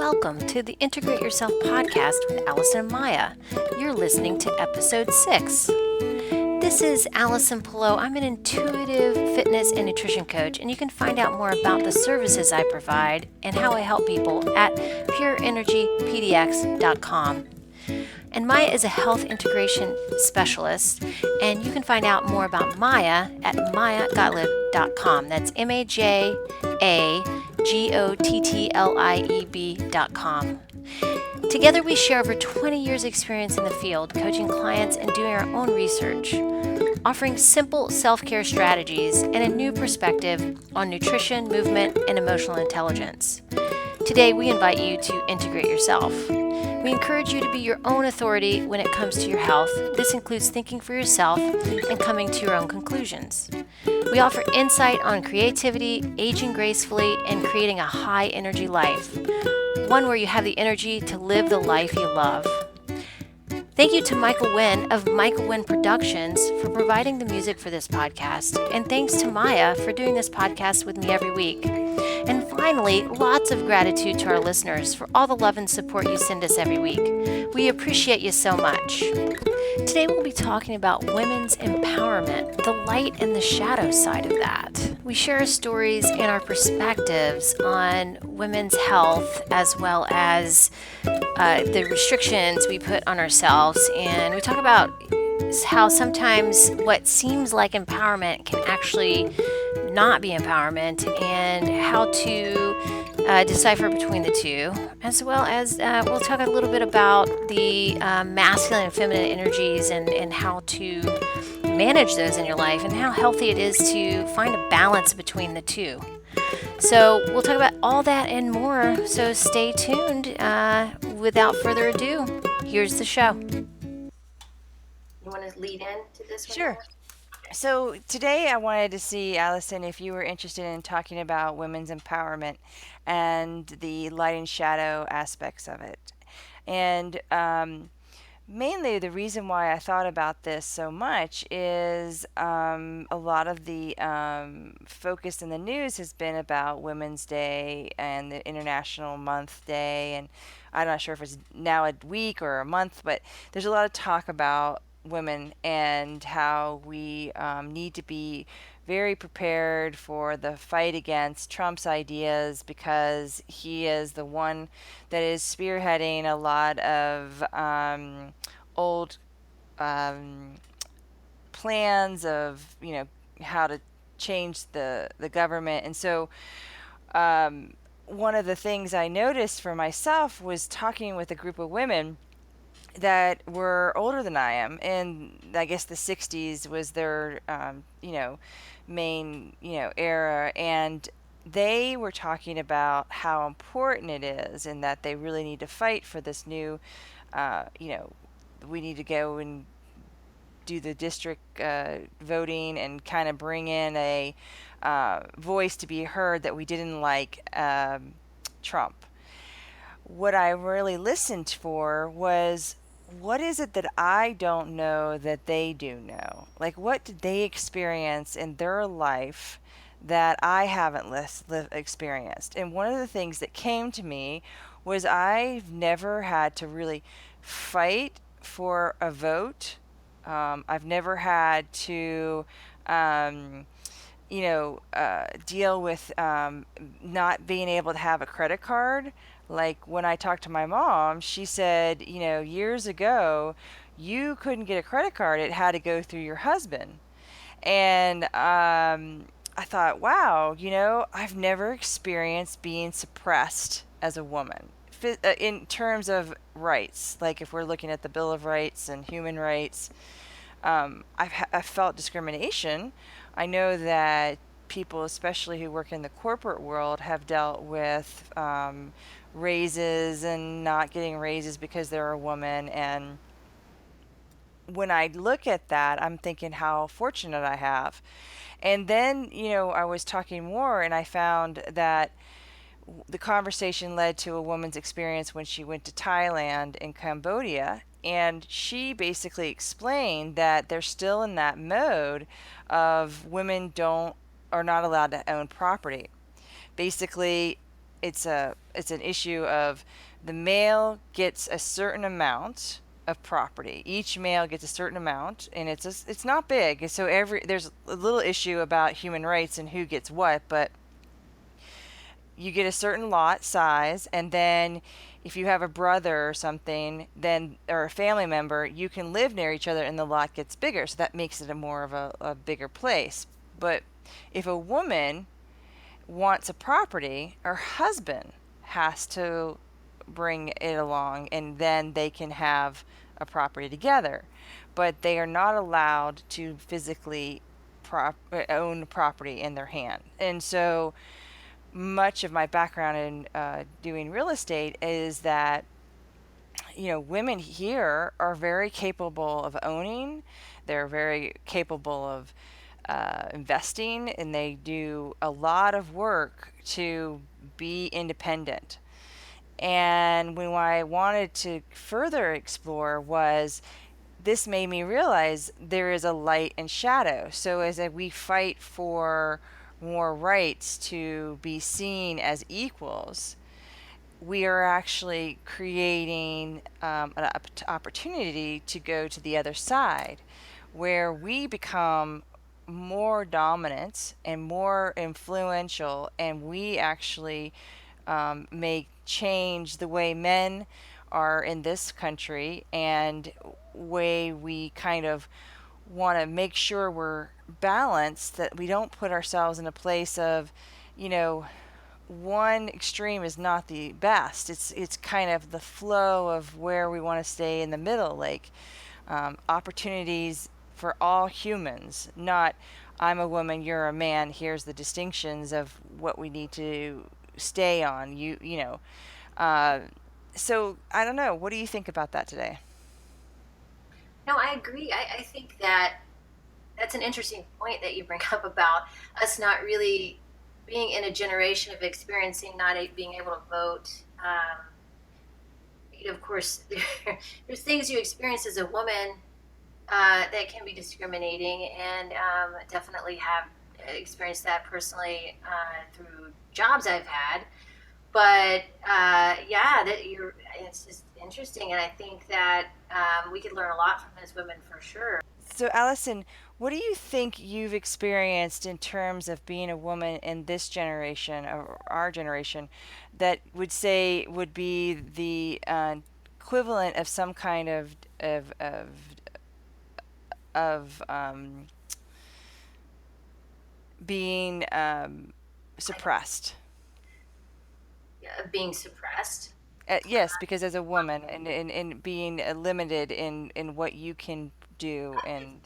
welcome to the Integrate Yourself podcast with Allison and Maya. You're listening to episode 6. This is Allison Pillow. I'm an intuitive fitness and nutrition coach, and you can find out more about the services I provide and how I help people at pureenergypdx.com. And Maya is a health integration specialist, and you can find out more about Maya at mayagottlieb.com. That's MAJAGOTTLIEB.com. Together we share over 20 years experience in the field, coaching clients and doing our own research, offering simple self-care strategies and a new perspective on nutrition, movement, and emotional intelligence. Today we invite you to integrate yourself. We encourage you to be your own authority when it comes to your health. This includes thinking for yourself and coming to your own conclusions. We offer insight on creativity, aging gracefully, and creating a high energy life, one where you have the energy to live the life you love. Thank you to Michael Wynn of Michael Wynn Productions for providing the music for this podcast, and thanks to Maya for doing this podcast with me every week. And finally, lots of gratitude to our listeners for all the love and support you send us every week. We appreciate you so much. Today we'll be talking about women's empowerment, the light and the shadow side of that. We share stories and our perspectives on women's health as well as the restrictions we put on ourselves, and we talk about how sometimes what seems like empowerment can actually not be empowerment, and how to decipher between the two, as well as we'll talk a little bit about the masculine and feminine energies and how to manage those in your life, and how healthy it is to find a balance between the two. So we'll talk about all that and more, so stay tuned. Without further ado, here's the show. You want to lead in to this one? Sure. So today I wanted to see, Allison, if you were interested in talking about women's empowerment and the light and shadow aspects of it. And mainly the reason why I thought about this so much is a lot of the focus in the news has been about Women's Day and the International Month Day. And I'm not sure if it's now a week or a month, but there's a lot of talk about women and how we need to be very prepared for the fight against Trump's ideas, because he is the one that is spearheading a lot of old plans of, how to change the government. And so one of the things I noticed for myself was talking with a group of women that were older than I am, and I guess the 60s was their, main, era, and they were talking about how important it is and that they really need to fight for this new, we need to go and do the district voting and kind of bring in a voice to be heard that we didn't like Trump. What I really listened for was, what is it that I don't know that they do know? Like, what did they experience in their life that I haven't experienced? And one of the things that came to me was I've never had to really fight for a vote. I've never had to, deal with not being able to have a credit card. Like, when I talked to my mom, she said, years ago, you couldn't get a credit card. It had to go through your husband. And I thought, wow, I've never experienced being suppressed as a woman in terms of rights. Like, if we're looking at the Bill of Rights and human rights, I've felt discrimination. I know that people, especially who work in the corporate world, have dealt with raises and not getting raises because they're a woman. And when I look at that, I'm thinking how fortunate I have. And then, I was talking more, and I found that the conversation led to a woman's experience when she went to Thailand and Cambodia. And she basically explained that they're still in that mode of women are not allowed to own property. Basically, it's an issue of the male gets a certain amount of property. Each male gets a certain amount, and it's not big. So there's a little issue about human rights and who gets what, but you get a certain lot size, and then if you have a brother or something, then or a family member, you can live near each other and the lot gets bigger, so that makes it a more of a bigger place. But if a woman wants a property, her husband has to bring it along, and then they can have a property together. But they are not allowed to physically own property in their hand. And so much of my background in doing real estate is that, women here are very capable of owning. They're very capable of investing, and they do a lot of work to be independent. And when I wanted to further explore was this made me realize there is a light and shadow. So as we fight for more rights to be seen as equals, we are actually creating an opportunity to go to the other side, where we become more dominant and more influential, and we actually may change the way men are in this country, and way we kind of want to make sure we're balanced, that we don't put ourselves in a place of, you know, one extreme is not the best. It's kind of the flow of where we want to stay in the middle, like opportunities for all humans, not I'm a woman, you're a man, here's the distinctions of what we need to stay on. Uh, so I don't know. What do you think about that today? No, I agree. I think that that's an interesting point that you bring up about us not really being in a generation of experiencing not being able to vote. Of course, there's things you experience as a woman that can be discriminating, and definitely have experienced that personally through jobs I've had. But yeah, it's just interesting, and I think that we could learn a lot from those women for sure. So, Allison, what do you think you've experienced in terms of being a woman in this generation, or our generation, that would say would be the equivalent of some kind of being suppressed? Being suppressed. Yes, because as a woman, and being limited in what you can do, and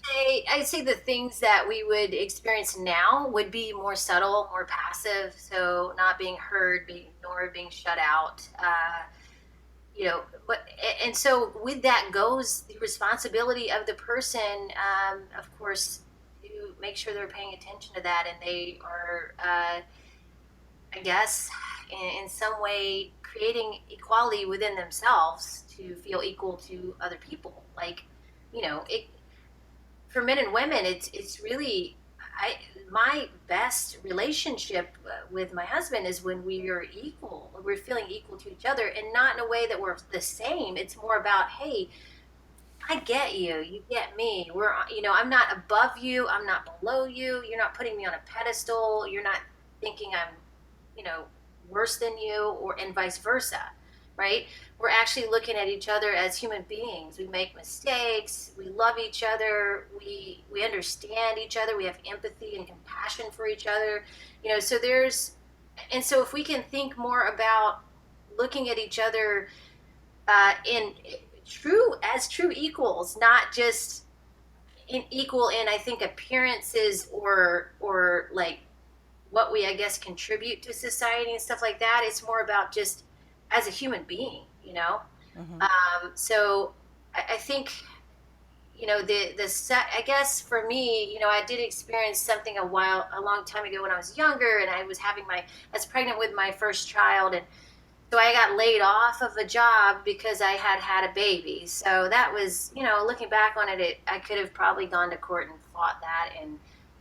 I'd say the things that we would experience now would be more subtle, more passive. So not being heard, being ignored, being shut out. But and so with that goes the responsibility of the person, of course, to make sure they're paying attention to that, and they are, I guess, in some way creating equality within themselves to feel equal to other people. Like, it for men and women, it's really I my best relationship with my husband is when we are equal. We're feeling equal to each other, and not in a way that we're the same. It's more about, hey, I get you, you get me. I'm not above you, I'm not below you. You're not putting me on a pedestal. You're not thinking I'm, you know, worse than you, or and vice versa, right? We're actually looking at each other as human beings. We make mistakes. We love each other. We understand each other. We have empathy and compassion for each other. So if we can think more about looking at each other in true equals, not just in equal in, I think, appearances, or like what we, I guess, contribute to society and stuff like that. It's more about just as a human being, you know? hmm So I think, I guess for me, I did experience something a long time ago when I was younger, and I was pregnant with my first child. And so I got laid off of a job because I had a baby. So that was, looking back on it, I could have probably gone to court and fought that.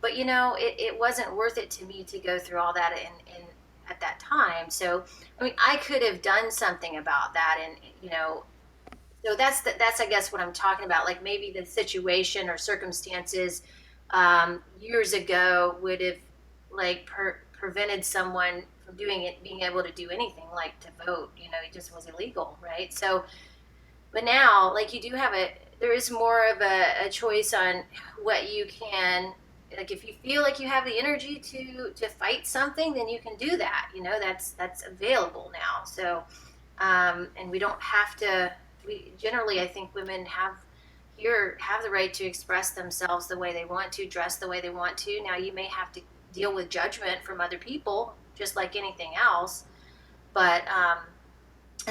But it wasn't worth it to me to go through all that. And at that time. So, I mean, I could have done something about that, and so that's I guess what I'm talking about. Like maybe the situation or circumstances years ago would have like prevented someone from doing it, being able to do anything like to vote. It just was illegal, right? So, but now, like you do have there is more of a choice on what you can. Like if you feel like you have the energy to fight something, then you can do that. That's available now. So and we don't have to. We generally, I think, women have the right to express themselves the way they want to, dress the way they want to. Now, you may have to deal with judgment from other people, just like anything else. But I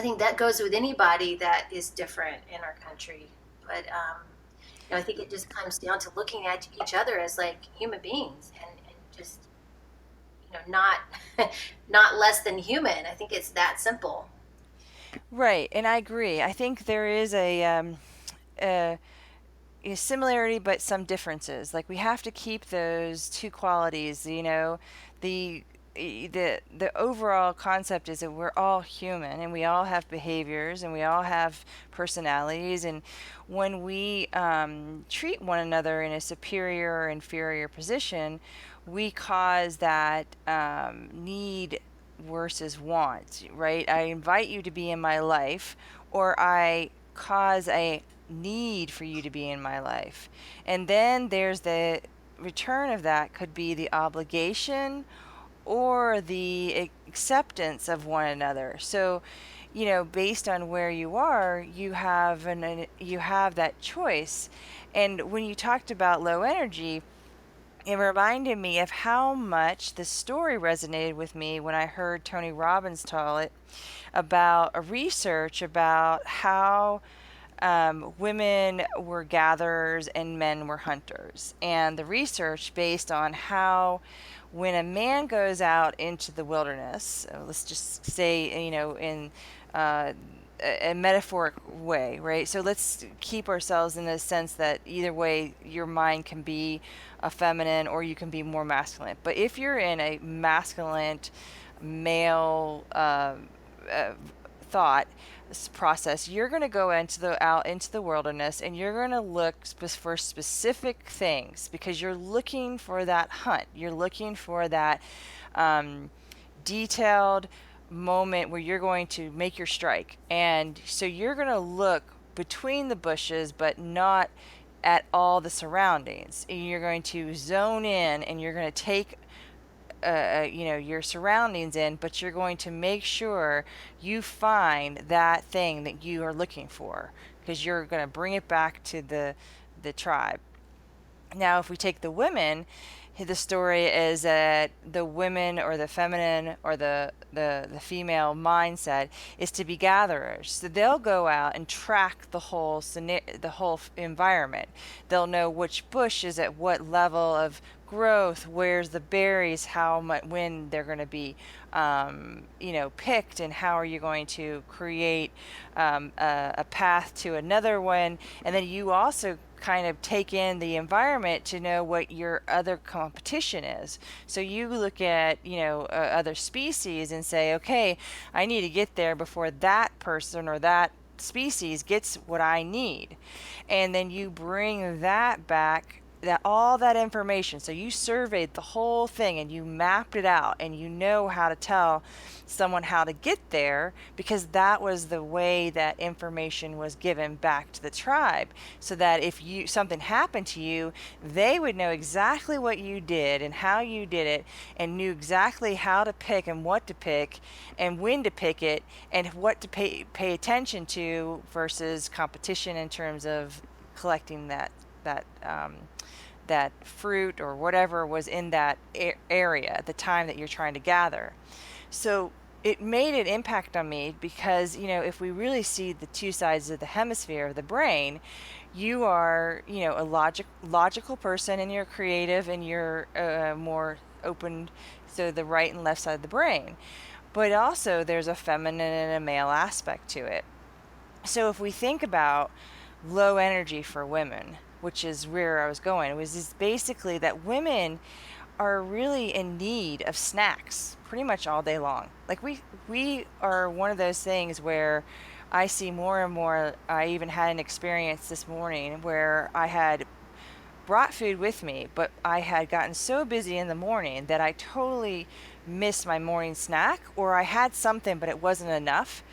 think that goes with anybody that is different in our country. But I think it just comes down to looking at each other as like human beings, and just not not less than human. I think it's that simple. Right, and I agree. I think there is a, a similarity, but some differences. Like we have to keep those two qualities. The the overall concept is that we're all human and we all have behaviors and we all have personalities. And when we treat one another in a superior or inferior position, we cause that need versus want, right? I invite you to be in my life, or I cause a need for you to be in my life. And then there's the return of that could be the obligation or the acceptance of one another. So, based on where you are, you have that choice. And when you talked about low energy, it reminded me of how much the story resonated with me when I heard Tony Robbins tell it about a research about how women were gatherers and men were hunters. And the research based on how when a man goes out into the wilderness, let's just say, in uh, a metaphoric way, right? So let's keep ourselves in the sense that either way, your mind can be a feminine or you can be more masculine. But if you're in a masculine male uh, thought process, you're going to go out into the wilderness and you're going to look for specific things because you're looking for that hunt. You're looking for that detailed moment where you're going to make your strike. And so you're going to look between the bushes, but not at all the surroundings. And you're going to zone in and you're going to take your surroundings in, but you're going to make sure you find that thing that you are looking for because you're going to bring it back to the tribe. Now, if we take the women, the story is that the women or the feminine or the female mindset is to be gatherers. So they'll go out and track the whole environment. They'll know which bush is at what level of growth, where's the berries, how much, when they're going to be, picked, and how are you going to create a path to another one. And then you also kind of take in the environment to know what your other competition is. So you look at, other species and say, okay, I need to get there before that person or that species gets what I need. And then you bring that back, that all that information. So you surveyed the whole thing and you mapped it out and you know how to tell someone how to get there because that was the way that information was given back to the tribe, so that if something happened to you, they would know exactly what you did and how you did it and knew exactly how to pick and what to pick and when to pick it and what to pay attention to versus competition in terms of collecting that fruit or whatever was in that area at the time that you're trying to gather. So it made an impact on me because, if we really see the two sides of the hemisphere of the brain, you are, a logical person and you're creative and you're more open, so the right and left side of the brain. But also there's a feminine and a male aspect to it. So if we think about low energy for women, which is where I was going, it was just basically that women are really in need of snacks. pretty much all day long. Like we are one of those things where I see more and more. I even had an experience this morning where I had brought food with me, but I had gotten so busy in the morning that I totally missed my morning snack, or I had something, but it wasn't enough.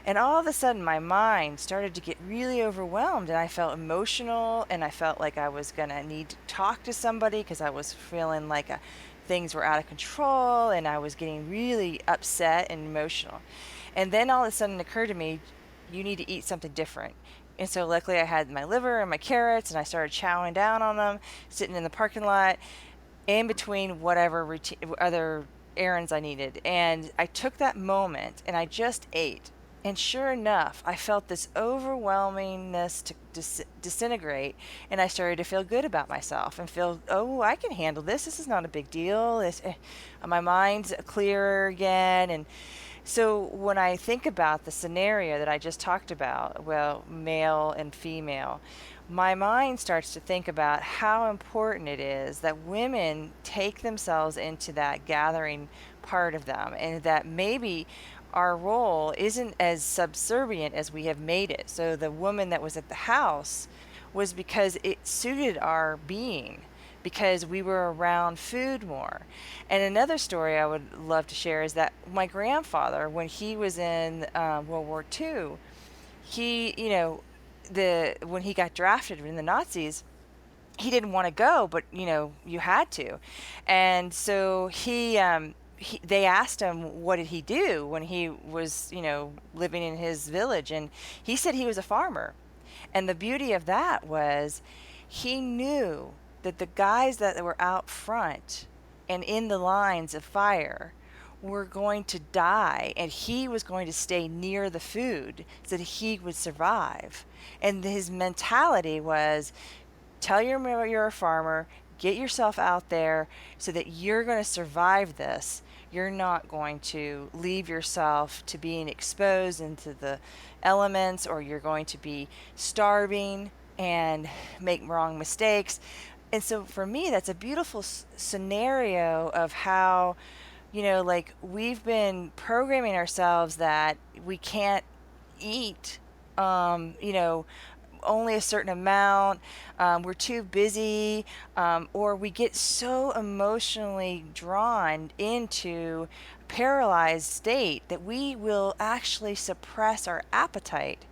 And all of a sudden, my mind started to get really overwhelmed, and I felt emotional, and I felt like I was going to need to talk to somebody because I was feeling like things were out of control, and I was getting really upset and emotional. And then all of a sudden, it occurred to me, you need to eat something different. And so luckily I had my liver and my carrots and I started chowing down on them, sitting in the parking lot in between whatever routine, other errands I needed. And I took that moment and I just ate. And sure enough, I felt this overwhelmingness to disintegrate, and I started to feel good about myself and feel, oh, I can handle this. This is not a big deal. My mind's clearer again, and so when I think about the scenario that I just talked about, well, male and female, my mind starts to think about how important it is that women take themselves into that gathering part of them, and that maybe our role isn't as subservient as we have made it. So the woman that was at the house was because it suited our being, because we were around food more. And another story I would love to share is that my grandfather, when he was in World War II, he, when he got drafted in the Nazis, he didn't want to go, but you had to. And so they asked him what did he do when he was living in his village, and he said he was a farmer. And the beauty of that was he knew that the guys that were out front and in the lines of fire were going to die, and he was going to stay near the food so that he would survive. And his mentality was, tell your you're a farmer, get yourself out there so that you're going to survive this. You're not going to leave yourself to being exposed into the elements, or you're going to be starving and make wrong mistakes. And so for me, that's a beautiful scenario of how, like we've been programming ourselves that we can't eat, only a certain amount, we're too busy, or we get so emotionally drawn into paralyzed state that we will actually suppress our appetite.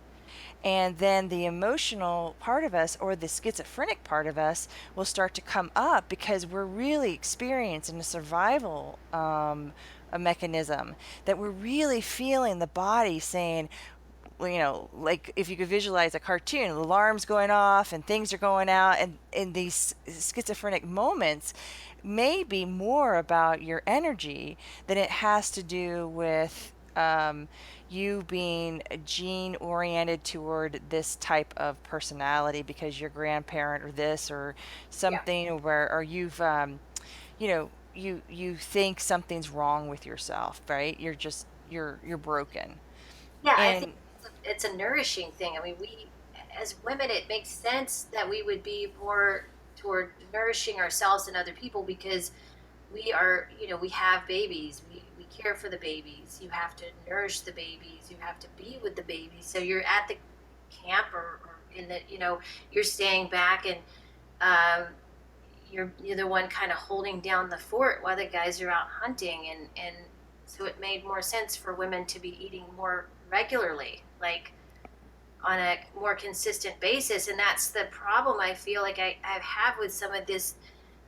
And then the emotional part of us, or the schizophrenic part of us, will start to come up because we're really experiencing a survival a mechanism, that we're really feeling the body saying, well, like if you could visualize a cartoon, alarms going off and things are going out, and in these schizophrenic moments may be more about your energy than it has to do with you being gene oriented toward this type of personality because your grandparent or this or Yeah. something, where or you know you think something's wrong with yourself, right? You're broken. Yeah, I think And it's a nourishing thing. I mean, we, as women, it makes sense that we would be more toward nourishing ourselves and other people because we are, we have babies. We care for the babies. You have to nourish the babies. You have to be with the babies. So you're at the camp or in the, you're staying back and um, you're the one kind of holding down the fort while the guys are out hunting, and so it made more sense for women to be eating more regularly, like on a more consistent basis. And that's the problem I feel like I have with some of this,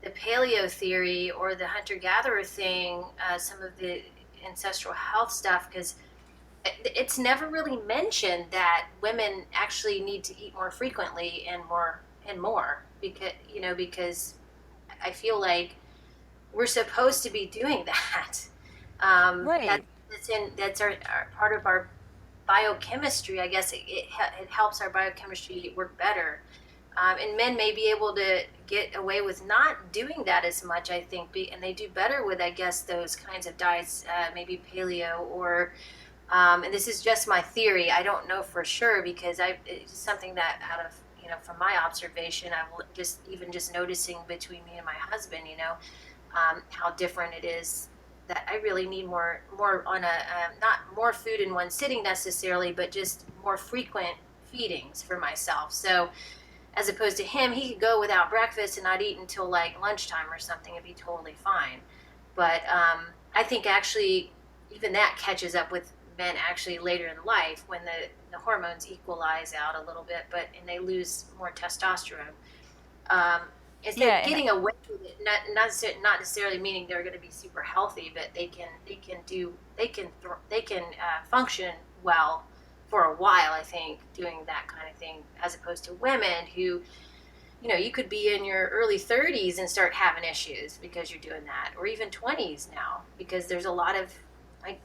the paleo theory or the hunter gatherer thing, some of the ancestral health stuff, because it's never really mentioned that women actually need to eat more frequently and more because I feel like we're supposed to be doing that. right. That's our part of our biochemistry. I guess it helps our biochemistry work better. And men may be able to get away with not doing that as much, I think, and they do better with, I guess, those kinds of diets, maybe paleo or. And this is just my theory. I don't know for sure because it's something that out of from my observation, I've just noticing between me and my husband, how different it is that I really need more on a not more food in one sitting necessarily, but just more frequent feedings for myself. So as opposed to him, he could go without breakfast and not eat until like lunchtime or something and be totally fine. But I think actually even that catches up with men actually later in life when the hormones equalize out a little bit, but and they lose more testosterone. Um, Instead Yeah, of and getting away with it, not necessarily meaning they're going to be super healthy, but they can function well for a while. I think doing that kind of thing, as opposed to women who, you know, you could be in your early 30s and start having issues because you're doing that, or even 20s now, because there's a lot of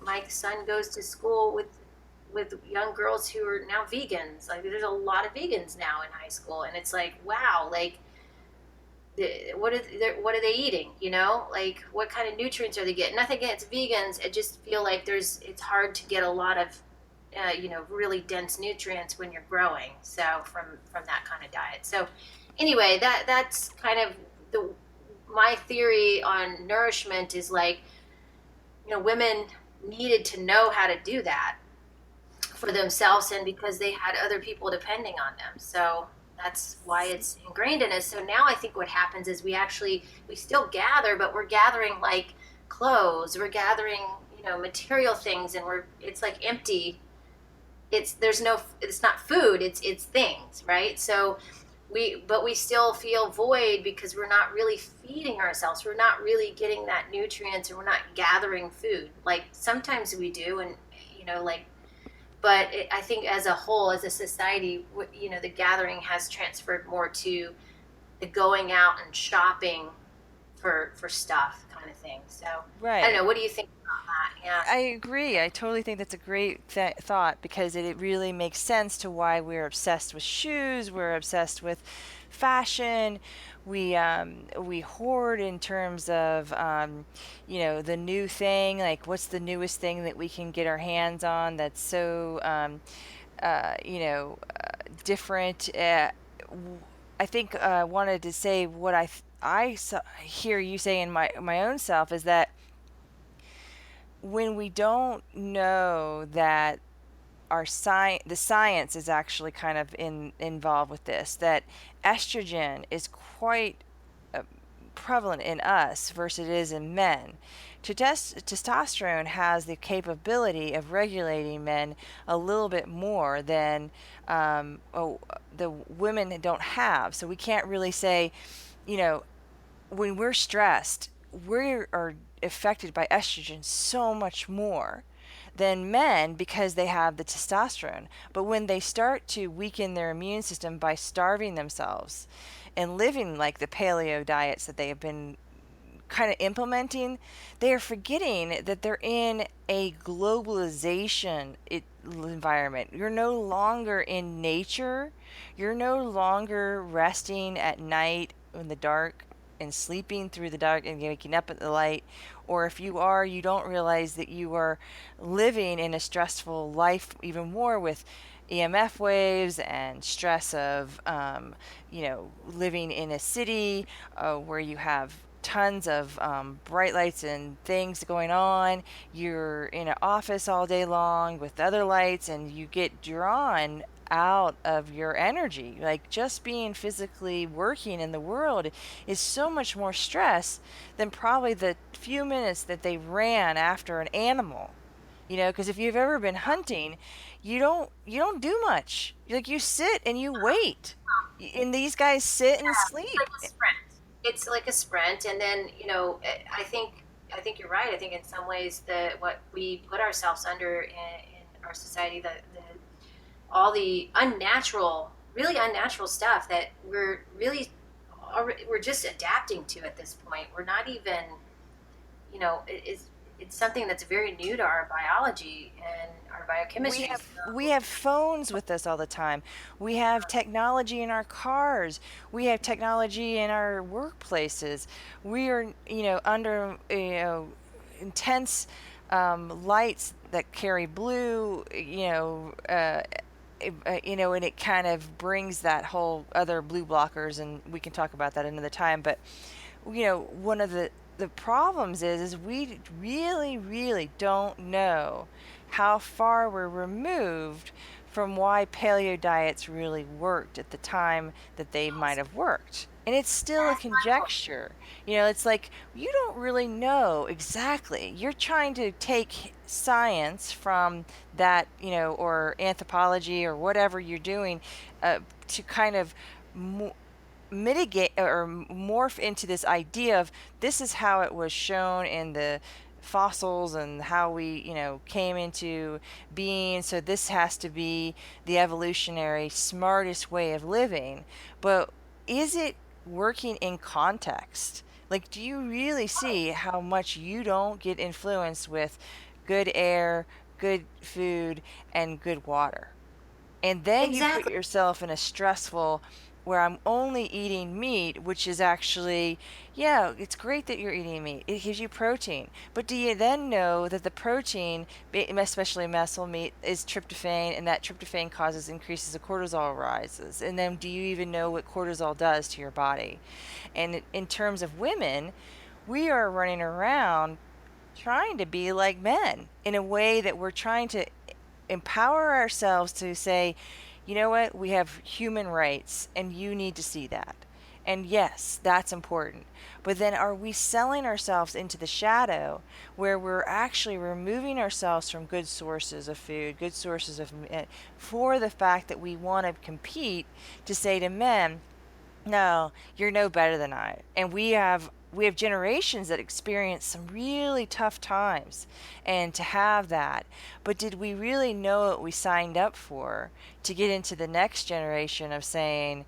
my son goes to school with young girls who are now vegans. Like there's a lot of vegans now in high school, and it's like wow, like what are they eating? You know, like what kind of nutrients are they getting? Nothing against vegans. I just feel like it's hard to get a lot of you know, really dense nutrients when you're growing. So from that kind of diet. So anyway, that's kind of the my theory on nourishment is like, you know, women needed to know how to do that for themselves and because they had other people depending on them. So that's why it's ingrained in us. So now I think what happens is we still gather, but we're gathering like clothes, we're gathering, you know, material things, and it's like empty. It's not food, it's things, right? So we still feel void because we're not really feeding ourselves, we're not really getting that nutrients, and we're not gathering food. Like sometimes we do, and you know, like, but I think as a whole, as a society, you know, the gathering has transferred more to the going out and shopping for stuff kind of thing. So I don't right. know, what do you think about that? Yeah. I agree. I totally think that's a great thought because it really makes sense to why we're obsessed with shoes. We're obsessed with fashion. We hoard in terms of you know, the new thing. Like, what's the newest thing that we can get our hands on that's so you know, different. I think I wanted to say what hear you say in my own self is that when we don't know that the science is actually kind of involved with this, that estrogen is quite uh, prevalent in us versus it is in men. Testosterone has the capability of regulating men a little bit more than the women don't have. So we can't really say, you know, when we're stressed, we are affected by estrogen so much more than men because they have the testosterone. But when they start to weaken their immune system by starving themselves and living like the paleo diets that they have been kind of implementing, they are forgetting that they're in a globalization environment. You're no longer in nature. You're no longer resting at night in the dark and sleeping through the dark and waking up at the light. Or if you are, you don't realize that you are living in a stressful life even more with EMF waves and stress of, you know, living in a city where you have tons of bright lights and things going on. You're in an office all day long with other lights, and you get drawn out of your energy. Like just being physically working in the world is so much more stress than probably the few minutes that they ran after an animal. You know, because if you've ever been hunting, you don't do much. Like you sit and you wait. And these guys sit and It's like sleep. a sprint. It's like a sprint, and then you know, I think you're right. I think in some ways the what we put ourselves under in our society, the all the unnatural, really unnatural stuff that we're just adapting to at this point. We're not even, you know, it's something that's very new to our biology and our we biochemistry. have So we have phones with us all the time. We have technology in our cars. We have technology in our workplaces. We are, you know, under, you know, intense lights that carry blue, you know, and it kind of brings that whole other blue blockers, and we can talk about that another time. But you know, one of the the problems is we really, really don't know how far we're removed from why paleo diets really worked at the time that they might have worked. And it's still a That's my point. conjecture. It's like you don't really know exactly. You're trying to take science from that, or anthropology or whatever you're doing, to kind of mitigate or morph into this idea of this is how it was shown in the fossils and how we came into being, so this has to be the evolutionary smartest way of living. But is it working in context? Like, do you really see how much you don't get influenced with good air, good food, and good water? And then you put Exactly. yourself in a stressful where I'm only eating meat, which is actually, yeah, it's great that you're eating meat. It gives you protein. But do you then know that the protein, especially muscle meat, is tryptophan, and that tryptophan causes increases of cortisol rises? And then do you even know what cortisol does to your body? And in terms of women, we are running around trying to be like men in a way that we're trying to empower ourselves to say, you know what, we have human rights and you need to see that. And yes, that's important. But then are we selling ourselves into the shadow where we're actually removing ourselves from good sources of food, good sources of for the fact that we want to compete to say to men, no, you're no better than I. And we have generations that experience some really tough times, and to have that. But did we really know what we signed up for to get into the next generation of saying,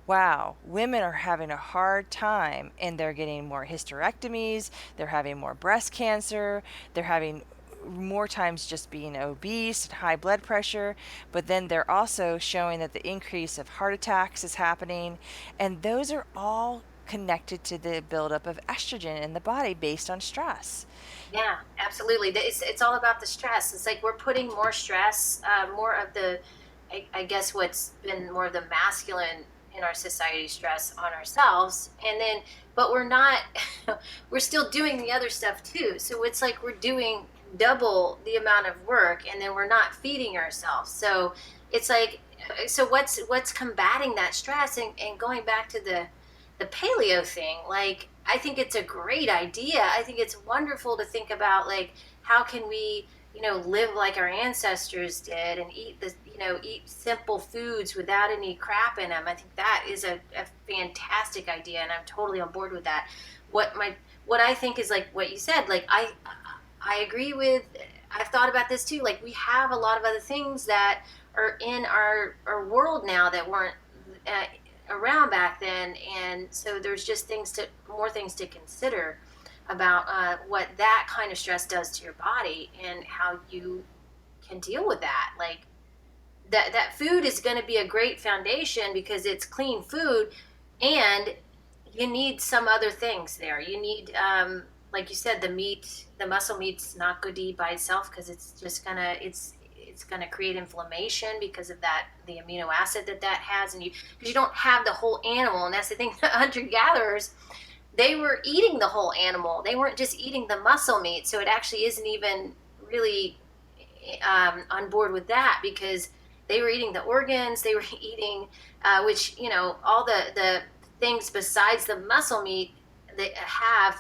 wow, women are having a hard time and they're getting more hysterectomies, they're having more breast cancer, they're having more times just being obese and high blood pressure, but then they're also showing that the increase of heart attacks is happening. And those are all connected to the buildup of estrogen in the body based on stress. Yeah, absolutely. It's all about the stress. It's like we're putting more stress, more of the, I guess what's been more of the masculine in our society stress on ourselves. And then, but we're not, we're still doing the other stuff too. So it's like we're doing double the amount of work and then we're not feeding ourselves. So it's like, so what's combating that stress and going back to the paleo thing, like I think it's a great idea. I think it's wonderful to think about like how can we, live like our ancestors did and eat eat simple foods without any crap in them. I think that is a fantastic idea and I'm totally on board with that. What I think is like what you said, like I agree with. I've thought about this too. Like we have a lot of other things that are in our world now that weren't around back then, and so there's just more things to consider about what that kind of stress does to your body and how you can deal with that. Like that food is going to be a great foundation because it's clean food, and you need some other things there. You need, like you said, the muscle meat's not good to eat by itself because it's gonna create inflammation because of the amino acid that has, and because you don't have the whole animal, and that's the thing. The hunter gatherers, they were eating the whole animal. They weren't just eating the muscle meat, so it actually isn't even really on board with that because they were eating the organs. They were eating, which all the things besides the muscle meat that have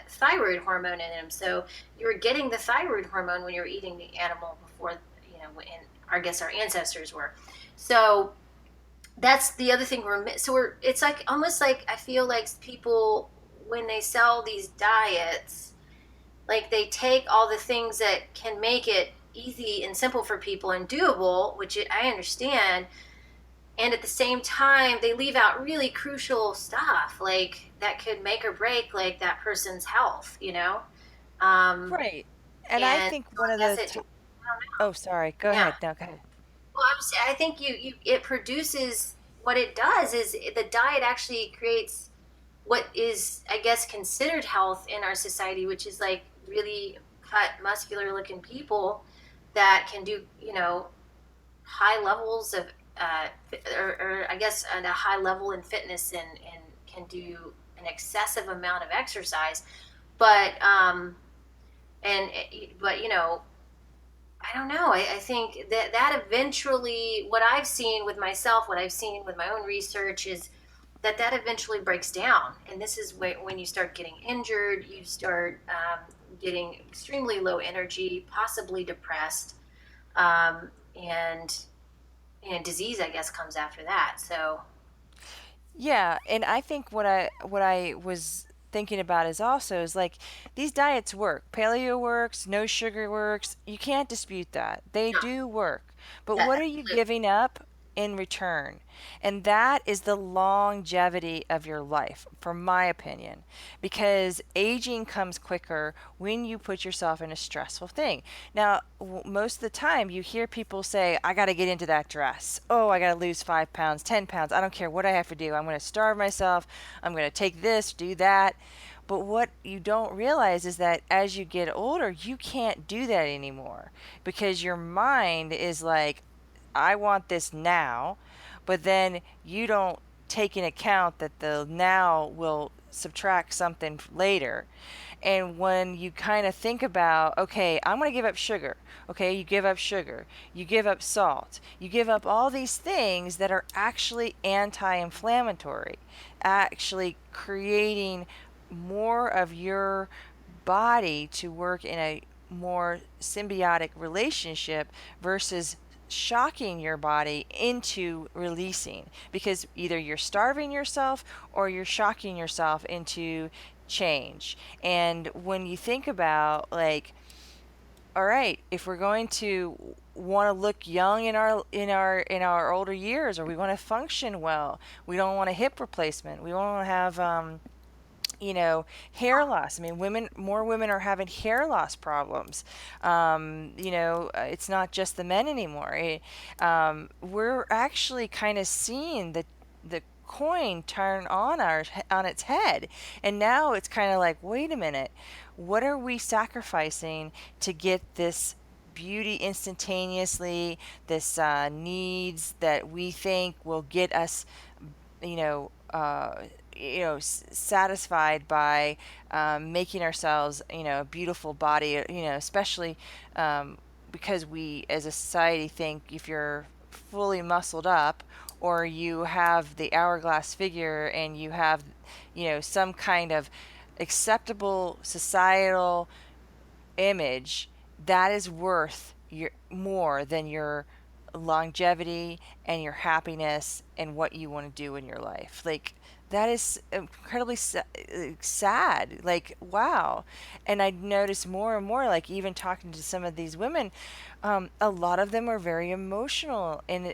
thyroid hormone in them. So you were getting the thyroid hormone when you were eating the animal before, and I guess our ancestors were. So that's the other thing it's like almost like I feel like people when they sell these diets, like they take all the things that can make it easy and simple for people and doable, which I understand, and at the same time they leave out really crucial stuff like that could make or break like that person's health, um Right. And I and think so one I of guess the, it, I don't know. oh, sorry, go Yeah. ahead. No, go ahead. Well, I think it produces what it does is the diet actually creates what is, I guess, considered health in our society, which is like really cut, muscular looking people that can do, high levels of, or I guess at a high level in fitness and can do an excessive amount of exercise. But and but I don't know. I think that eventually, what I've seen with myself, what I've seen with my own research, is that eventually breaks down. And this is when you start getting injured, you start getting extremely low energy, possibly depressed, and disease, I guess, comes after that. So Yeah, and I think what I was thinking about is also is like these diets work. Paleo works, no sugar works. You can't dispute that. They no, do work. But yeah, what are you absolutely. giving up in return? And that is the longevity of your life, from my opinion, because aging comes quicker when you put yourself in a stressful thing. Now, most of the time, you hear people say, I got to get into that dress. Oh, I got to lose 5 pounds, 10 pounds. I don't care what I have to do. I'm going to starve myself. I'm going to take this, do that. But what you don't realize is that as you get older, you can't do that anymore because your mind is like, I want this now, but then you don't take in account that the now will subtract something later. And when you kind of think about, okay, I'm going to give up sugar. Okay, you give up sugar. You give up salt. You give up all these things that are actually anti inflammatory, actually creating more of your body to work in a more symbiotic relationship versus shocking your body into releasing, because either you're starving yourself or you're shocking yourself into change. And when you think about, like, all right, if we're going to want to look young in our older years, or we want to function well, we don't want a hip replacement, we don't want to have hair loss. I mean, more women are having hair loss problems. It's not just the men anymore. We're actually kind of seeing the coin turn on its head, and now it's kind of like, wait a minute, what are we sacrificing to get this beauty instantaneously, this needs that we think will get us, you know, uh, satisfied by making ourselves, a beautiful body, especially because we as a society think if you're fully muscled up, or you have the hourglass figure, and you have, some kind of acceptable societal image, that is worth more than your longevity and your happiness and what you want to do in your life. Like, that is incredibly sad. Like, wow. And I notice more and more, like, even talking to some of these women, a lot of them are very emotional, and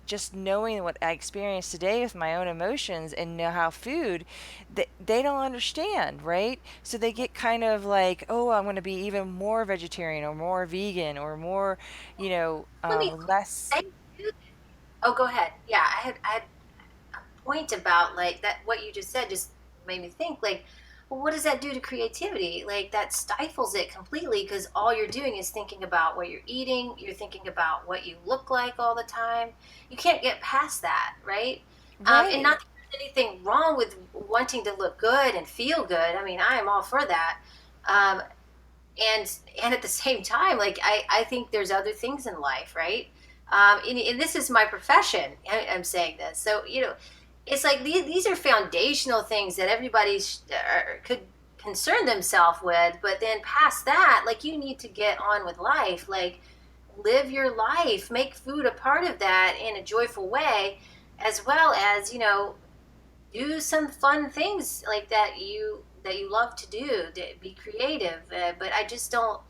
just knowing what I experienced today with my own emotions and know how food, they don't understand, right? So they get kind of like, oh, I'm going to be even more vegetarian or more vegan or more, Let me less. say, oh, go ahead. Yeah, I had a point about like that. What you just said just made me think like, well, what does that do to creativity? Like that stifles it completely because all you're doing is thinking about what you're eating. You're thinking about what you look like all the time. You can't get past that, right? And Right. not that there's anything wrong with wanting to look good and feel good. I mean, I am all for that. Um, and at the same time, like I think there's other things in life, right? And this is my profession. I'm saying this, so it's like these are foundational things that everybody could concern themselves with. But then past that, like you need to get on with life, like live your life, make food a part of that in a joyful way, as well as do some fun things like that you love to do, to be creative. But I just don't.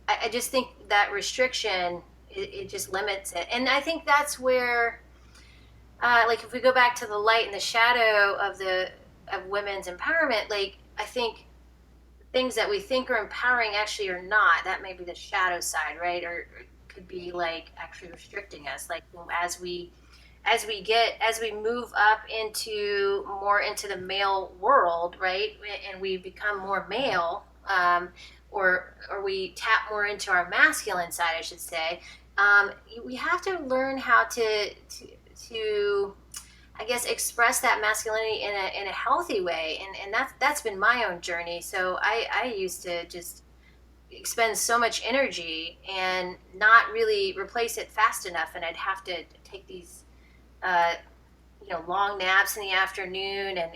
I just think that restriction, it just limits it, and I think that's where, like, if we go back to the light and the shadow of women's empowerment, like I think things that we think are empowering actually are not. That may be the shadow side, right? Or could be like actually restricting us. Like as we move up into the male world, right, and we become more male, or we tap more into our masculine side, I should say. We have to learn how to I guess, express that masculinity in a healthy way. And that's been my own journey. So I used to just expend so much energy and not really replace it fast enough. And I'd have to take these, uh, long naps in the afternoon, and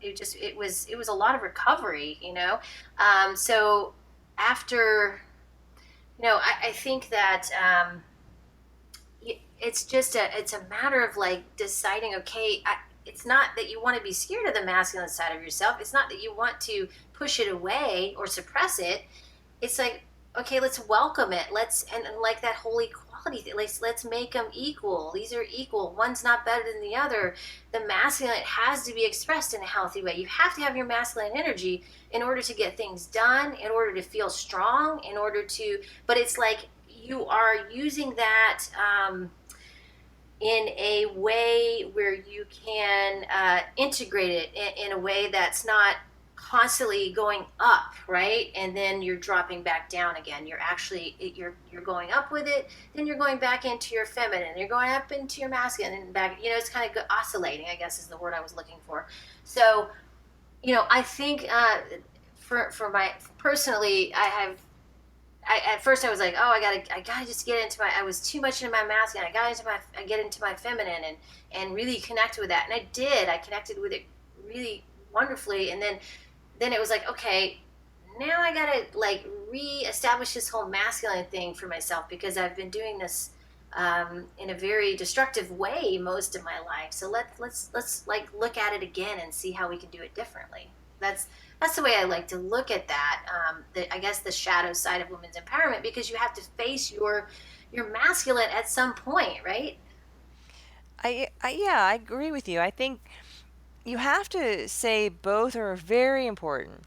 it was a lot of recovery, so after, I think that, it's a matter of like deciding, okay, it's not that you want to be scared of the masculine side of yourself. It's not that you want to push it away or suppress it. It's like, okay, let's welcome it. And like that whole equality thing, let's make them equal. These are equal. One's not better than the other. The masculine has to be expressed in a healthy way. You have to have your masculine energy in order to get things done, in order to feel strong, but it's like you are using that, in a way where you can integrate it in a way that's not constantly going up, right? And then you're dropping back down again. You're going up with it, then you're going back into your feminine, you're going up into your masculine and back. It's kind of oscillating, I guess is the word I was looking for. So, I think, personally, at first I was like, oh, I gotta just get into I was too much in my masculine. I get into my feminine and really connect with that. And I connected with it really wonderfully. And then it was like, okay, now I gotta like reestablish this whole masculine thing for myself, because I've been doing this, in a very destructive way most of my life. So let's like look at it again and see how we can do it differently. That's the way I like to look at that. I guess the shadow side of women's empowerment, because you have to face your masculine at some point, right? Yeah, I agree with you. I think you have to say both are very important.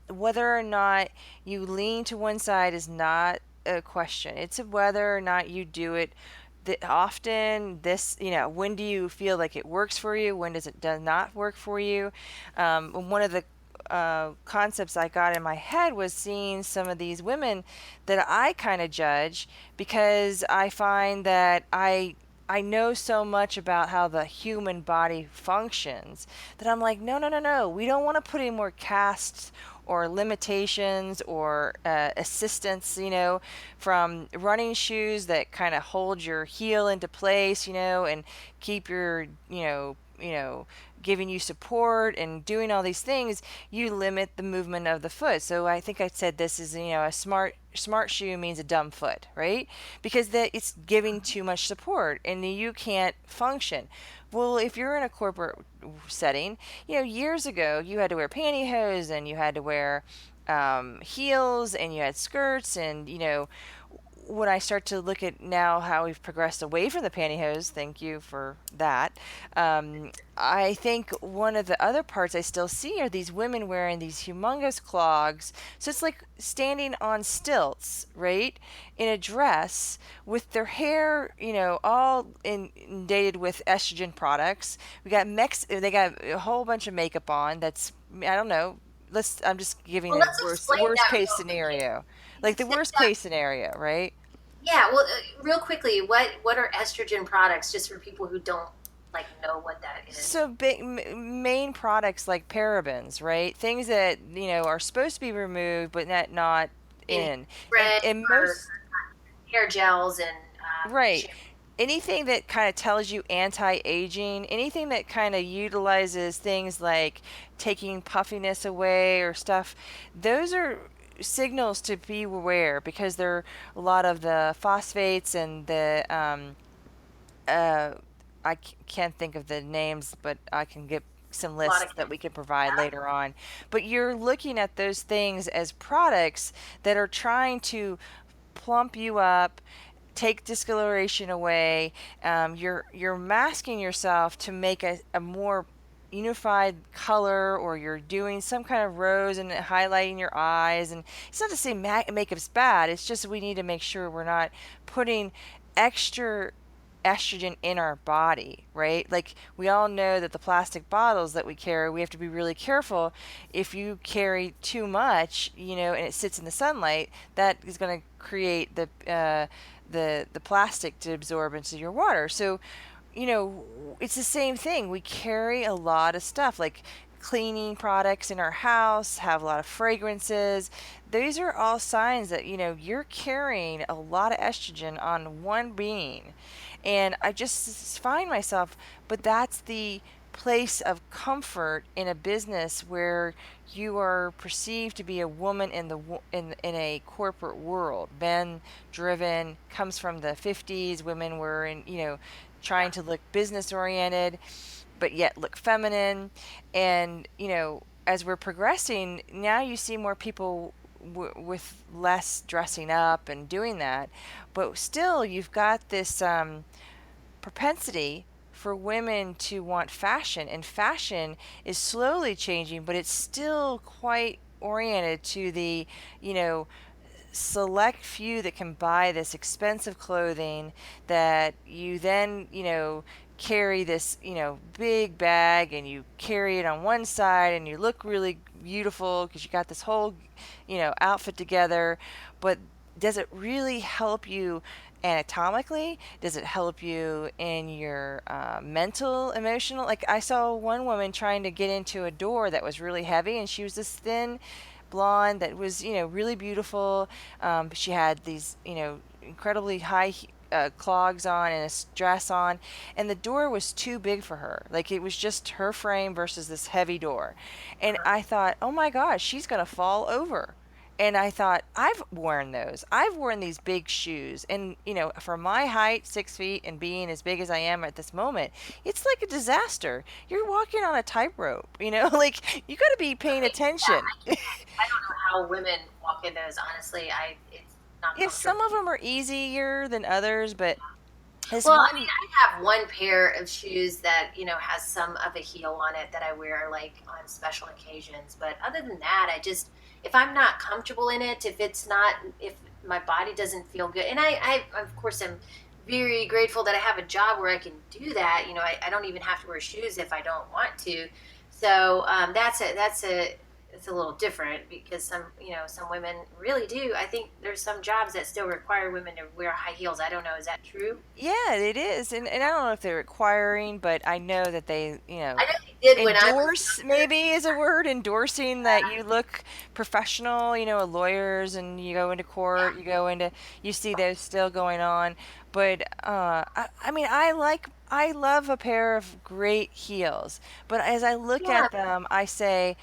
Whether or not you lean to one side is not a question. It's whether or not you do it often. When do you feel like it works for you? When does not work for you? One of the concepts I got in my head was seeing some of these women that I kind of judge, because I find that I know so much about how the human body functions that I'm like, no, no, no, no. We don't want to put any more casts or limitations or assistance, from running shoes that kind of hold your heel into place, and keep your, giving you support and doing all these things. You limit the movement of the foot. So I think I said this is, a smart shoe means a dumb foot, right? Because that it's giving too much support and you can't function. Well, if you're in a corporate setting, years ago you had to wear pantyhose and you had to wear heels and you had skirts, and when I start to look at now how we've progressed away from the pantyhose, thank you for that. I think one of the other parts I still see are these women wearing these humongous clogs. So it's like standing on stilts, right? In a dress with their hair, all inundated with estrogen products. They got a whole bunch of makeup on. That's, I don't know. I'm just giving Well, a let's worst explain worst that case real quickly. scenario. Like the worst case scenario, right? Yeah, well, real quickly, what are estrogen products, just for people who don't like know what that is? So big main products like parabens, right? Things that are supposed to be removed, but not In in. bread And or most hair gels and right. Anything that kind of tells you anti-aging, anything that kind of utilizes things like taking puffiness away or stuff, those are signals to be aware, because there are a lot of the phosphates and the uh, can't think of the names, but I can get some a lot lists of that we can provide later on. But you're looking at those things as products that are trying to plump you up, take discoloration away. You're masking yourself to make a more unified color, or you're doing some kind of rose and highlighting your eyes. And it's not to say makeup's bad. It's just we need to make sure we're not putting extra estrogen in our body, right? Like we all know that the plastic bottles that we carry, we have to be really careful. If you carry too much, and it sits in the sunlight, that is going to create the plastic to absorb into your water. So it's the same thing. We carry a lot of stuff like cleaning products in our house, have a lot of fragrances. These are all signs that, you're carrying a lot of estrogen on one being. And I just find myself, but that's the place of comfort in a business where you are perceived to be a woman in in a corporate world. Men driven, comes from the 50s. Women were in, trying to look business oriented but yet look feminine. And, as we're progressing, now you see more people with less dressing up and doing that. But still, you've got this propensity for women to want fashion, and fashion is slowly changing, but it's still quite oriented to the, you know, select few that can buy this expensive clothing that you then, carry this, big bag and you carry it on one side and you look really beautiful because you got this whole, outfit together. But does it really help you anatomically? Does it help you in your mental, emotional? Like I saw one woman trying to get into a door that was really heavy, and she was this thin blonde that was, really beautiful. She had these, incredibly high clogs on and a dress on, and the door was too big for her. Like it was just her frame versus this heavy door. And I thought, oh my gosh, she's going to fall over. And I thought, I've worn those. I've worn these big shoes. And, for my height, 6 feet, and being as big as I am at this moment, it's like a disaster. You're walking on a tightrope, like you got to be paying Okay, yeah, attention. I don't know how women walk in those. Honestly, it's not If some comfortable. of them are easier than others, but this Well, I mean, one, I have one pair of shoes that, has some of a heel on it that I wear like on special occasions. But other than that, if I'm not comfortable in it, if my body doesn't feel good, and I of course, am very grateful that I have a job where I can do that. I don't even have to wear shoes if I don't want to. So it's a little different because some women really do. I think there's some jobs that still require women to wear high heels. I don't know. Is that true? yeah, it is. And I don't know if they're requiring, but I know that they, I know they did when I was endorse younger. maybe is a word, endorsing that you look professional, lawyers, and you go into Yeah. court, you see those still going on. But I mean, I love a pair of great heels. But as I look Yeah. at them, I say,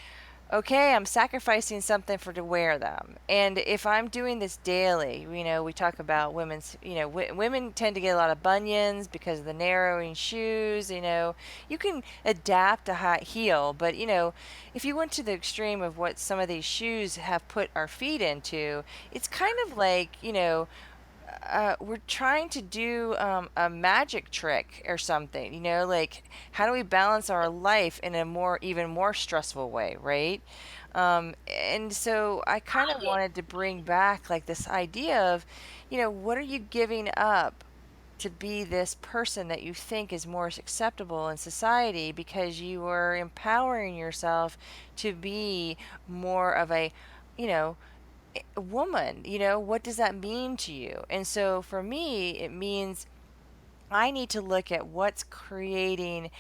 okay, I'm sacrificing something for to wear them. And if I'm doing this daily, we talk about women's, women tend to get a lot of bunions because of the narrowing shoes. You can adapt a high heel, but if you went to the extreme of what some of these shoes have put our feet into, it's kind of like, we're trying to do a magic trick or something, like how do we balance our life in a even more stressful way, right? And so I kind of Right. wanted to bring back like this idea of, what are you giving up to be this person that you think is more acceptable in society because you are empowering yourself to be more of you know, a woman, what does that mean to you? And so for me, it means I need to look at what's creating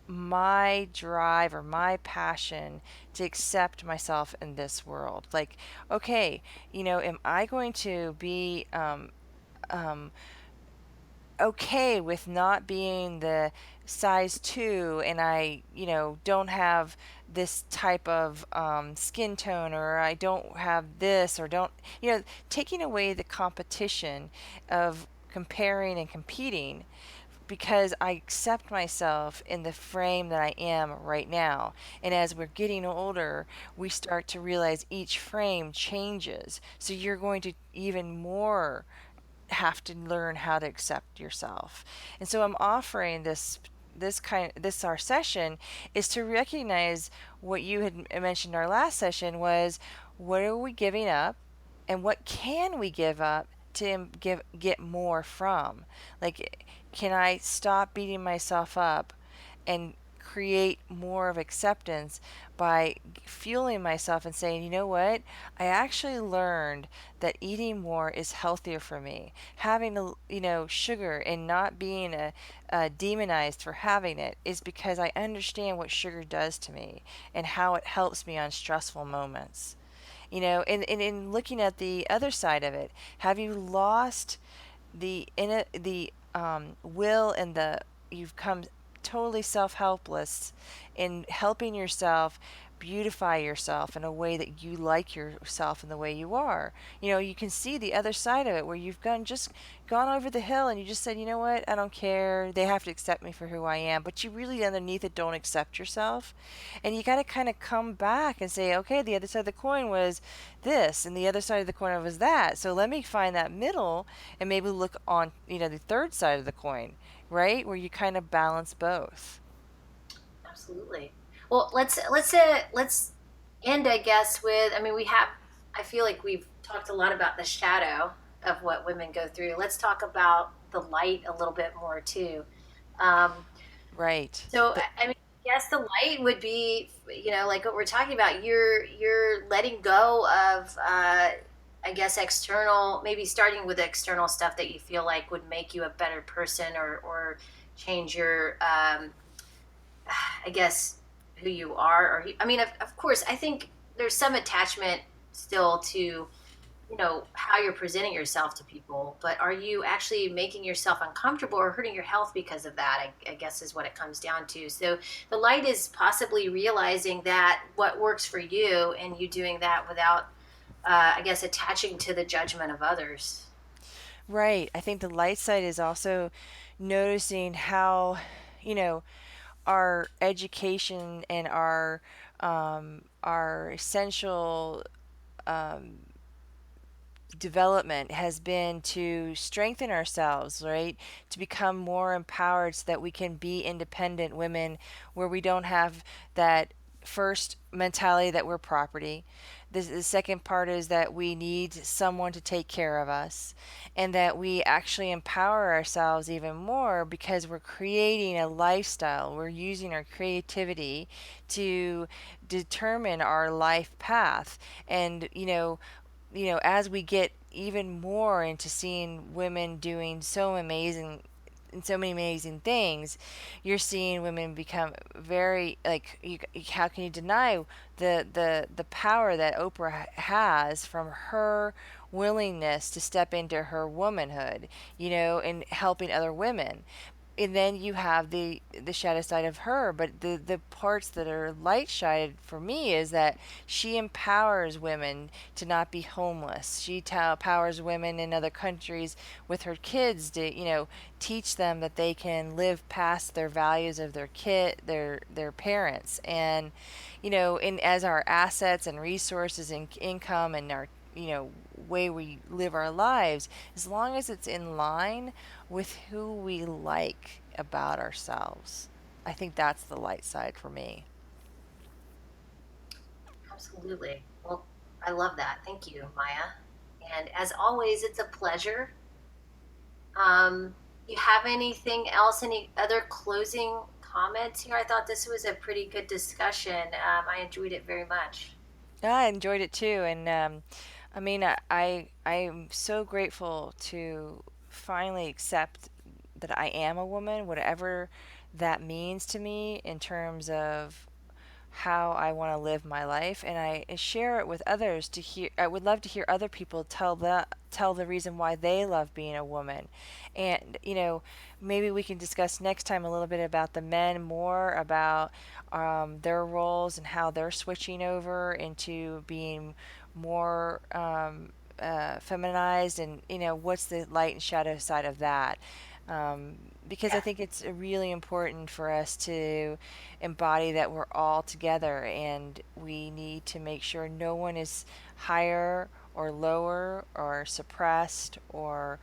my drive or my passion to accept myself in this world. Like, okay, am I going to be um, okay with not being the size 2, and I, don't have this type of skin tone, or I don't have this, or don't, taking away the competition of comparing and competing because I accept myself in the frame that I am right now. And as we're getting older, we start to realize each frame changes. So you're going to even more have to learn how to accept yourself. And so I'm offering this our session is to recognize what you had mentioned our last session was, what are we giving up and what can we give up to get more from? Like, can I stop beating myself up and create more of acceptance by fueling myself and saying, you know what, I actually learned that eating more is healthier for me. Having sugar and not being demonized for having it is because I understand what sugar does to me and how it helps me on stressful moments. And in looking at the other side of it, have you lost the will and you've come totally self-helpless in helping yourself beautify yourself in a way that you like yourself in the way you are. You can see the other side of it where you've gone over the hill and you just said, you know what, I don't care. They have to accept me for who I am. But you really underneath it don't accept yourself. And you got to kind of come back and say, okay, the other side of the coin was this and the other side of the coin was that. So let me find that middle and maybe look on, the third side of the coin, right? Where you kind of balance both. Absolutely. Well, let's end, I guess, with. I mean, we have. I feel like we've talked a lot about the shadow of what women go through. Let's talk about the light a little bit more too. Um, Right. so, The, I mean, I guess the light would be, like what we're talking about. You're letting go of, I guess, external. Maybe starting with external stuff that you feel like would make you a better person, or change your I guess who you are, I mean, of course, I think there's some attachment still to how you're presenting yourself to people, but are you actually making yourself uncomfortable or hurting your health because of that? I guess is what it comes down to. So the light is possibly realizing that what works for you, and you doing that without, I guess, attaching to the judgment of others. right. I think the light side is also noticing how, you know, our education and our essential development has been to strengthen ourselves, right? To become more empowered so that we can be independent women where we don't have that first mentality that we're property. The second part is that we need someone to take care of us, and that we actually empower ourselves even more because we're creating a lifestyle. We're using our creativity to determine our life path. And, as we get even more into seeing women doing so amazing and so many amazing things, you're seeing women become very like how can you deny the power that Oprah has from her willingness to step into her womanhood, and helping other women. And then you have the shadow side of her, but the parts that are light sided for me is that she empowers women to not be homeless. She empowers women in other countries with her kids to teach them that they can live past their values of their parents. And in as our assets and resources and income and our way we live our lives, as long as it's in line with who we like about ourselves. I think that's the light side for me. Absolutely. Well, I love that. Thank you, Maya. And as always, it's a pleasure. You have anything else? Any other closing comments here? I thought this was a pretty good discussion. I enjoyed it very much. Yeah, I enjoyed it too, and I mean, I'm so grateful to finally accept that I am a woman, whatever that means to me in terms of how I want to live my life, and I share it with others to hear. I would love to hear other people tell the reason why they love being a woman. And maybe we can discuss next time a little bit about the men, more about their roles and how they're switching over into being more feminized, and what's the light and shadow side of that. Because I Yeah. think it's really important for us to embody that we're all together, and we need to make sure no one is higher or lower or suppressed or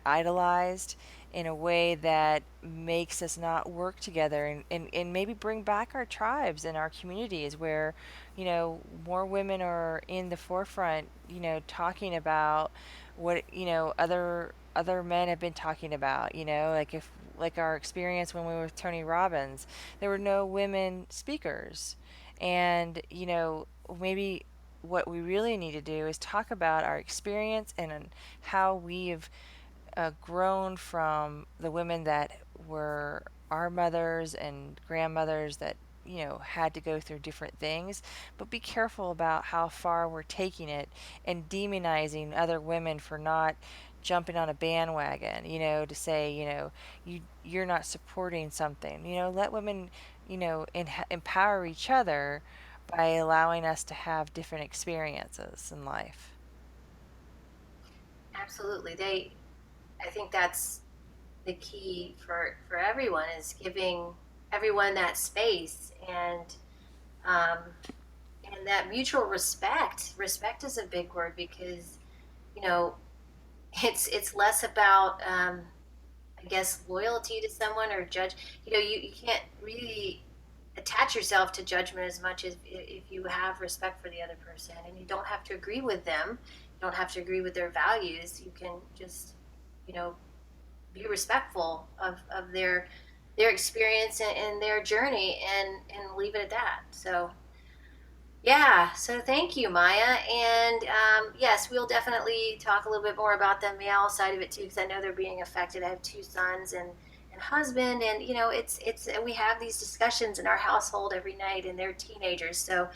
idolized in a way that makes us not work together, and maybe bring back our tribes and our communities where more women are in the forefront, talking about what other men have been talking about, like if like our experience when we were with Tony Robbins, there were no women speakers. And, maybe what we really need to do is talk about our experience and how we've grown from the women that were our mothers and grandmothers that had to go through different things, but be careful about how far we're taking it and demonizing other women for not jumping on a bandwagon, to say, you're not supporting something. Let women, empower each other by allowing us to have different experiences in life. Absolutely. I think that's the key for everyone, is giving everyone that space, um, and that mutual respect. Respect is a big word, because you know it's less about, I guess, loyalty to someone or judge. You can't really attach yourself to judgment as much as if you have respect for the other person, and you don't have to agree with them. You don't have to agree with their values. You can just, you know, be respectful of their experience and their journey, and leave it at that. So yeah, so thank you, Maya. And yes, we'll definitely talk a little bit more about the male side of it too, because I know they're being affected. I have two sons and husband, and it's we have these discussions in our household every night, and they're teenagers, so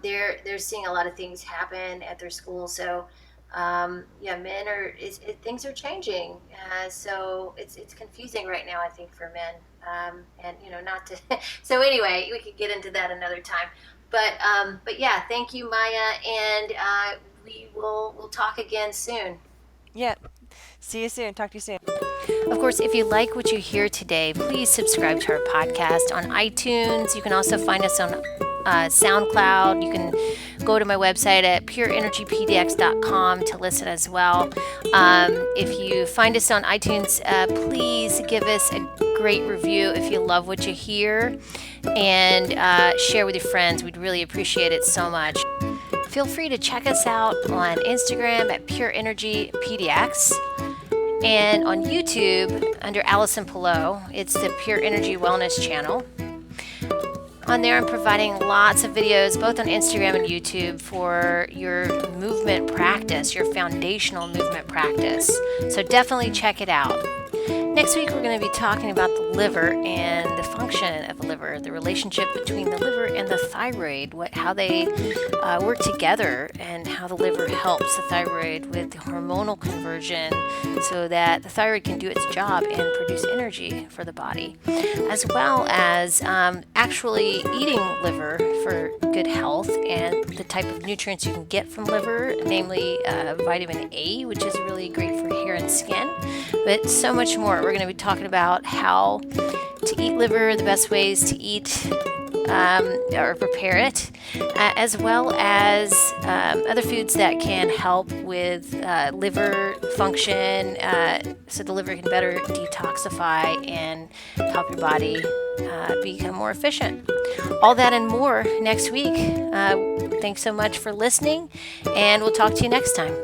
they're seeing a lot of things happen at their school. So yeah, men are things are changing, so it's confusing right now, I think, for men. And not to so anyway, we could get into that another time. But yeah, thank you, Maya, and we'll talk again soon. Yeah. See you soon. Talk to you soon. Of course, if you like what you hear today, please subscribe to our podcast on iTunes. You can also find us on SoundCloud. You can go to my website at pureenergypdx.com to listen as well. If you find us on iTunes, please give us a great review if you love what you hear, and share with your friends. We'd really appreciate it so much. Feel free to check us out on Instagram at pureenergypdx, and on YouTube under Allison Pillow. It's the Pure Energy Wellness channel. On there, I'm providing lots of videos, both on Instagram and YouTube, for your movement practice, your foundational movement practice. So definitely check it out. Next week, we're going to be talking about the liver and the function of the liver, the relationship between the liver and the thyroid, how they work together, and how the liver helps the thyroid with the hormonal conversion so that the thyroid can do its job and produce energy for the body, as well as actually eating liver for good health and the type of nutrients you can get from liver, namely vitamin A, which is really great for hair and skin, but so much more. We're going to be talking about how to eat liver, the best ways to eat or prepare it, as well as other foods that can help with liver function, so the liver can better detoxify and help your body become more efficient. All that and more next week. Thanks so much for listening, and we'll talk to you next time.